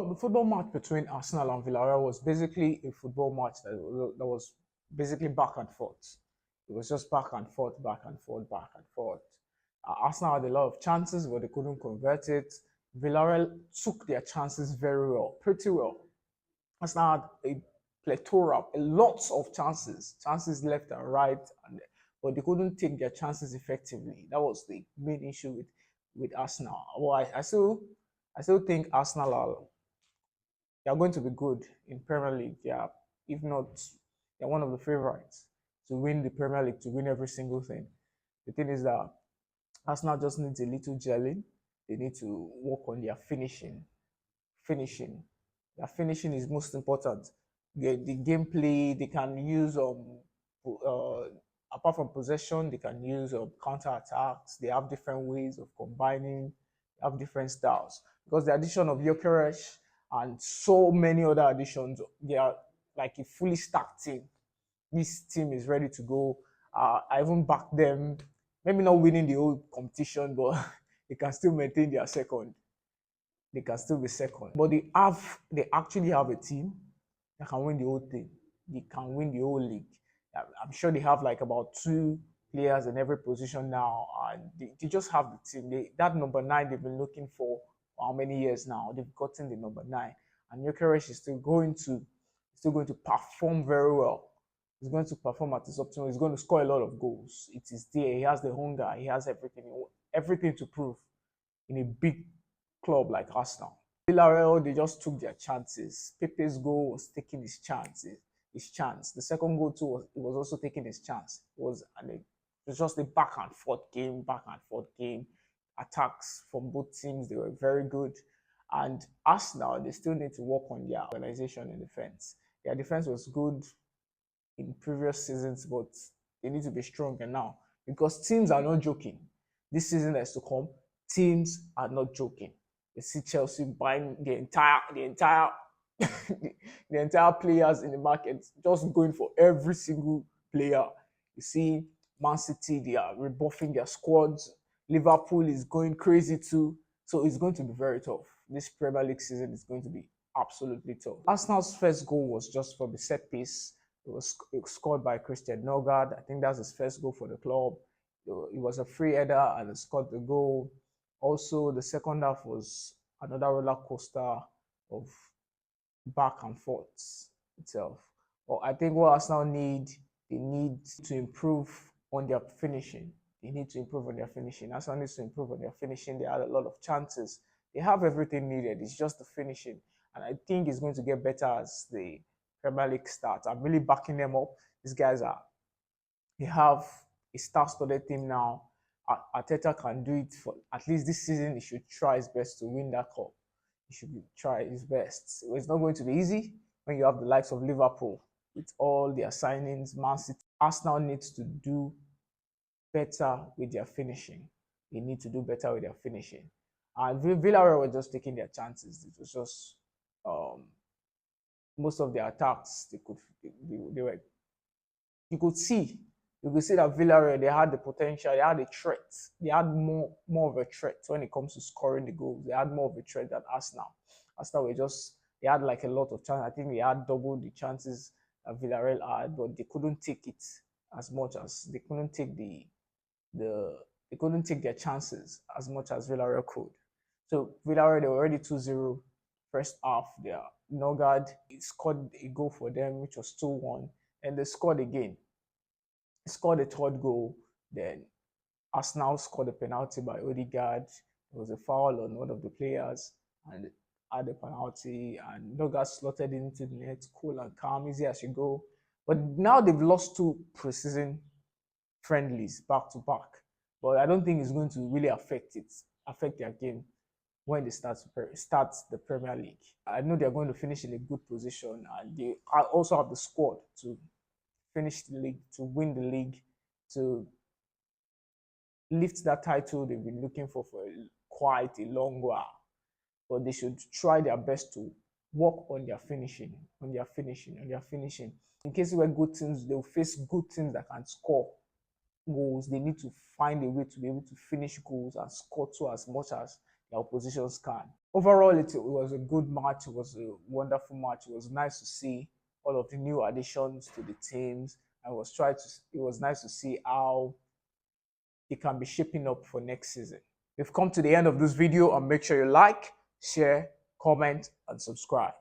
The football match between Arsenal and Villarreal was basically a football match that was basically back and forth. It was just back and forth, back and forth, back and forth. Arsenal had a lot of chances, but they couldn't convert it. Villarreal took their chances very well, pretty well. Arsenal had a plethora, a lots of chances left and right, but they couldn't take their chances effectively. That was the main issue with Arsenal. Well, I still think Arsenal they are going to be good in Premier League. Yeah, if not, they're one of the favorites to win the Premier League, to win every single thing. The thing is that Arsenal just needs a little gelling. They need to work on their finishing. Finishing. Their finishing is most important. The gameplay they can use uh, apart from possession, they can use counter attacks. They have different ways of combining. They have different styles because the addition of Gyökeres and so many other additions, they are like a fully stacked team. This team is ready to go. I even back them, maybe not winning the whole competition, but they can still maintain their second. They can still be second. But they actually have a team that can win the whole thing. They can win the whole league. I'm sure they have like about two players in every position now, and they just have the team. That number nine they've been looking for how many years now? They've gotten the number nine, and Gyökeres is still going to perform very well. He's going to perform at his optimal. He's going to score a lot of goals. It is there. He has the hunger. He has everything to prove in a big club like Arsenal. Villareal, they just took their chances. Pepe's goal was taking his chances. His chance. The second goal too was also taking his chance. It was just a back and forth game. Attacks from both teams, they were very good. And Arsenal, they still need to work on their organization in defense. Their defense was good in previous seasons, but they need to be stronger now because teams are not joking. This season that's to come, teams are not joking. You see Chelsea buying the entire players in the market, just going for every single player. You see Man City, they are rebuffing their squads. Liverpool is going crazy too. So it's going to be very tough. This Premier League season is going to be absolutely tough. Arsenal's first goal was just from the set piece. It was scored by Christian Nogard. I think that's his first goal for the club. It was a free header and he scored the goal. Also, the second half was another roller coaster of back and forth itself. But I think what Arsenal they need to improve on their finishing. They need to improve on their finishing. Arsenal needs to improve on their finishing. They had a lot of chances. They have everything needed. It's just the finishing. And I think it's going to get better as the Premier League starts. I'm really backing them up. These guys they have a star-studded team now. Arteta can do it for at least this season. He should try his best to win that cup. He should try his best. It's not going to be easy when you have the likes of Liverpool with all their signings. Man City, Arsenal needs to do better with their finishing. They need to do better with their finishing. And Villarreal were just taking their chances. It was just most of their attacks. They were you could see that Villarreal, they had the potential, they had a threat, they had more of a threat when it comes to scoring the goals. They had more of a threat than Arsenal. Arsenal they had like a lot of chances. I think they had double the chances that Villarreal had, but they couldn't take it as much as they couldn't take they couldn't take their chances as much as Villarreal could. So Villarreal, they were already 2-0 first half. Their Nogard scored a goal for them, which was 2-1, and they scored again. Scored a third goal. Then Arsenal scored a penalty by Odegaard. There was a foul on one of the players and had a penalty, and Nogard slotted into the net, cool and calm, easy as you go. But now they've lost two preseason friendlies back to back. But I don't think it's going to really affect their game when they start the Premier League. I know they're going to finish in a good position, and they also have the squad to finish the league, to win the league, to lift that title they've been looking for quite a long while. But they should try their best to work on their finishing. In cases where good teams, they'll face good teams that can score goals. They need to find a way to be able to finish goals and score too as much as the oppositions can. Overall, it was a good match. It was a wonderful match. It was nice to see all of the new additions to the teams. It was nice to see how it can be shaping up for next season. We've come to the end of this video, and make sure you like, share, comment, and subscribe.